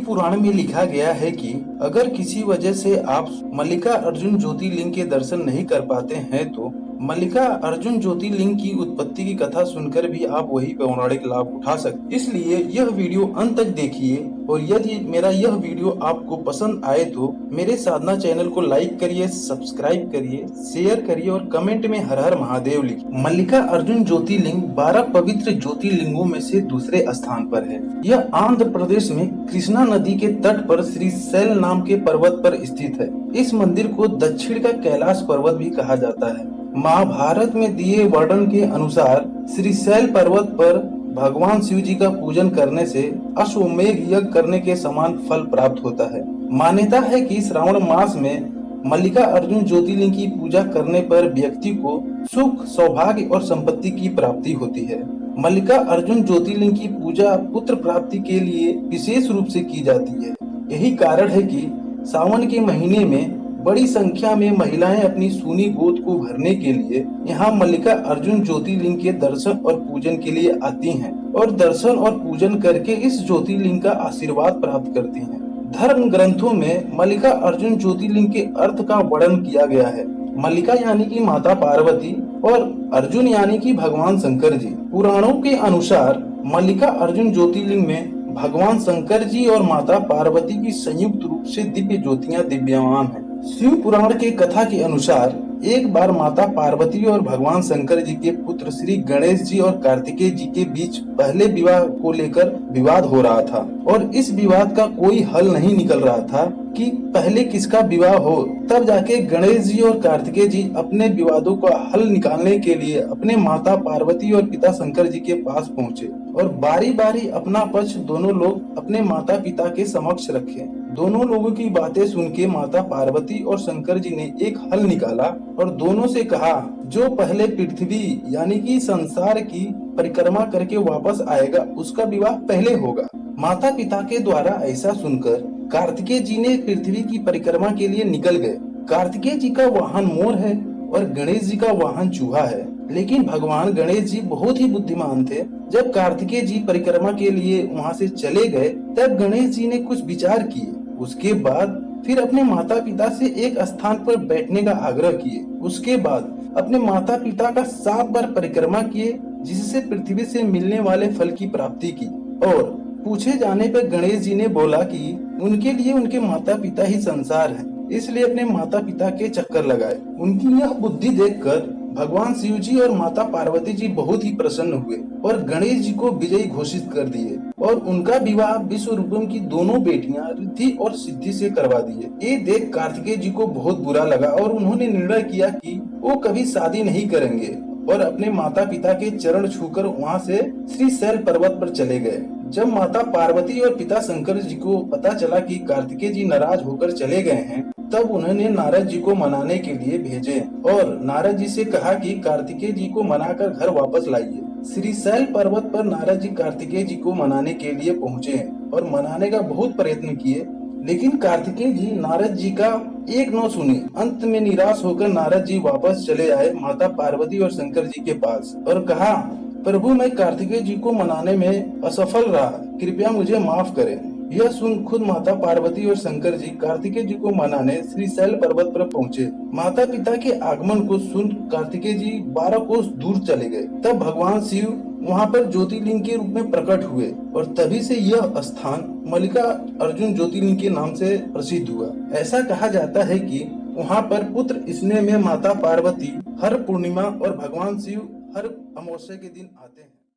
पुराण में लिखा गया है कि अगर किसी वजह से आप मल्लिका अर्जुन ज्योतिर्लिंग के दर्शन नहीं कर पाते हैं तो मल्लिका अर्जुन ज्योतिर्लिंग की उत्पत्ति की कथा सुनकर भी आप वही पौराणिक लाभ उठा सकते। इसलिए यह वीडियो अंत तक देखिए और यदि मेरा यह वीडियो आपको पसंद आए तो मेरे साधना चैनल को लाइक करिए, सब्सक्राइब करिए, शेयर करिए और कमेंट में हर हर महादेव लिखिए। मल्लिका अर्जुन ज्योतिर्लिंग 12 पवित्र ज्योतिर्लिंगों में से दूसरे स्थान पर है। यह आंध्र प्रदेश में कृष्णा नदी के तट पर श्रीशैल नाम के पर्वत पर स्थित है। इस मंदिर को दक्षिण का कैलाश पर्वत भी कहा जाता है। महाभारत में दिए वर्णन के अनुसार श्रीशैल पर्वत पर भगवान शिव जी का पूजन करने से अश्वमेघ यज्ञ करने के समान फल प्राप्त होता है। मान्यता है कि श्रावण मास में मल्लिका अर्जुन ज्योतिर्लिंग की पूजा करने पर व्यक्ति को सुख, सौभाग्य और संपत्ति की प्राप्ति होती है। मल्लिका अर्जुन ज्योतिर्लिंग की पूजा पुत्र प्राप्ति के लिए विशेष रूप से की जाती है। यही कारण है कि सावन के महीने में बड़ी संख्या में महिलाएं अपनी सूनी गोद को भरने के लिए यहाँ मल्लिका अर्जुन ज्योतिर्लिंग के दर्शन और पूजन के लिए आती हैं और दर्शन और पूजन करके इस ज्योतिर्लिंग का आशीर्वाद प्राप्त करती हैं। धर्म ग्रंथों में मल्लिका अर्जुन ज्योतिर्लिंग के अर्थ का वर्णन किया गया है। मल्लिका यानी कि माता पार्वती और अर्जुन यानी कि भगवान शंकर जी। पुराणों के अनुसार मल्लिका अर्जुन ज्योतिर्लिंग में भगवान शंकर जी और माता पार्वती की संयुक्त रूप से दिव्य ज्योतियां दिव्यमान हैं। शिव पुराण के कथा के अनुसार एक बार माता पार्वती और भगवान शंकर जी के पुत्र श्री गणेश जी और कार्तिकेय जी के बीच पहले विवाह को लेकर विवाद हो रहा था और इस विवाद का कोई हल नहीं निकल रहा था कि पहले किसका विवाह हो। तब जाके गणेश जी और कार्तिकेय जी अपने विवादों का हल निकालने के लिए अपने माता पार्वती और पिता शंकर जी के पास पहुँचे और बारी बारी अपना पक्ष दोनों लोग अपने माता पिता के समक्ष रखे। दोनों लोगों की बातें सुन के माता पार्वती और शंकर जी ने एक हल निकाला और दोनों से कहा जो पहले पृथ्वी यानी कि संसार की परिक्रमा करके वापस आएगा उसका विवाह पहले होगा। माता पिता के द्वारा ऐसा सुनकर कार्तिकेय जी ने पृथ्वी की परिक्रमा के लिए निकल गए। कार्तिकेय जी का वाहन मोर है और गणेश जी का वाहन चूहा है, लेकिन भगवान गणेश जी बहुत ही बुद्धिमान थे। जब कार्तिकेय जी परिक्रमा के लिए वहां से चले गए तब गणेश जी ने कुछ विचार किए। उसके बाद फिर अपने माता पिता से एक स्थान पर बैठने का आग्रह किए। उसके बाद अपने माता पिता का 7 बार परिक्रमा किए जिससे पृथ्वी से मिलने वाले फल की प्राप्ति की। और पूछे जाने पर गणेश जी ने बोला कि उनके लिए उनके माता पिता ही संसार है, इसलिए अपने माता पिता के चक्कर लगाए। उनकी यह बुद्धि देखकर भगवान शिव जी और माता पार्वती जी बहुत ही प्रसन्न हुए और गणेश जी को विजयी घोषित कर दिए और उनका विवाह विश्वरूपम की दोनों बेटियां रिद्धि और सिद्धि से करवा दिए। ये देख कार्तिकेय जी को बहुत बुरा लगा और उन्होंने निर्णय किया कि वो कभी शादी नहीं करेंगे और अपने माता पिता के चरण छूकर वहाँ से श्रीशैल पर्वत पर चले गए। जब माता पार्वती और पिता शंकर जी को पता चला कि कार्तिकेय जी नाराज होकर चले गए हैं तब उन्होंने नारद जी को मनाने के लिए भेजे और नारद जी से कहा कि कार्तिकेय जी को मनाकर घर वापस लाइए। श्रीशैल पर्वत पर नारद जी कार्तिकेय जी को मनाने के लिए पहुँचे और मनाने का बहुत प्रयत्न किए, लेकिन कार्तिकेय जी नारद जी का एक न सुने। अंत में निराश होकर नारद जी वापस चले आए माता पार्वती और शंकर जी के पास और कहा, प्रभु मैं कार्तिकेय जी को मनाने में असफल रहा, कृपया मुझे माफ करें। यह सुन खुद माता पार्वती और शंकर जी कार्तिकेय जी को मनाने श्रीशैल पर्वत पर पहुँचे। माता पिता के आगमन को सुन कार्तिकेय जी 12 कोस दूर चले गए। तब भगवान शिव वहाँ पर ज्योतिर्लिंग के रूप में प्रकट हुए और तभी से यह स्थान मल्लिका अर्जुन ज्योतिर्लिंग के नाम से प्रसिद्ध हुआ। ऐसा कहा जाता है कि वहाँ पर पुत्र स्नेह में माता पार्वती हर पूर्णिमा और भगवान शिव हर अमावस्या के दिन आते हैं।